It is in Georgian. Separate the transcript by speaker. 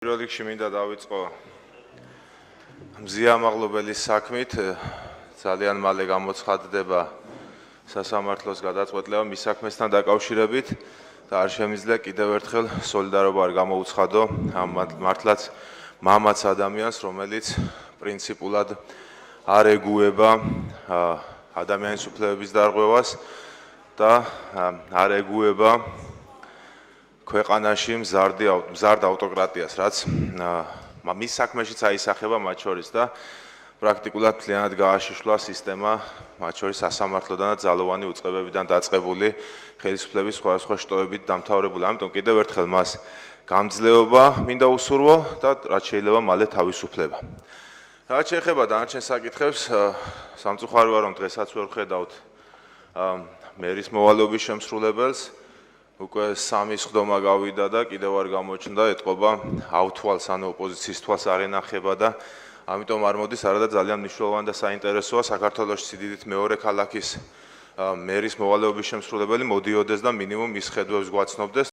Speaker 1: პირველ რიგში მინდა დავიწყო მზიამაღლობელის საქმით, ძალიან მალე გამოცხადდება სასამართლოს გადაწყვეტილება მის საქმესთან დაკავშირებით და არ შემიძლია კიდევ ერთხელ სოლიდარობა არ გამოუცხადო ამ მართლაც მამაც ადამიანს, რომელიც პრინციპულად არ ეგუება ადამიანის უფლებების დარღვევას და არ ეგუება ქვეყანაში მზარდ ავტოკრატიას, რაც მის საქმეშიც აისახება მათ შორის და პრაქტიკულად მთლიანად გააშიშვლა სისტემა, მათ შორის სასამართლოდან და ძალოვანი უწყებებიდან დაწყებული ხელისუფლების სხვადასხვა შტოებით დამთავრებული. ამიტომ კიდევ ერთხელ მას გამძლეობა მინდა უსურვო და რაც შეიძლება მალე თავისუფლება. რაც შეეხება დანარჩენ საკითხებს, სამწუხაროა რომ დღესაც ვერ ხედავთ მერის მოვალეობის შემსრულებელს. უკვე 3 სხდომა გავიდა და კიდევ არ გამოჩნდა, ეთყობა ავთვალს, ანუ ოპოზიციის თვალს არ ენახება და ამიტომ არ მოდის, არადა ძალიან მნიშვნელოვანი და საინტერესოა საქართველოს სიდიდით მეორე ქალაქის მერის მოვალეობის შემსრულებელი მოდიოდეს და მინიმუმ ის ხედვებს გვაცნობდეს,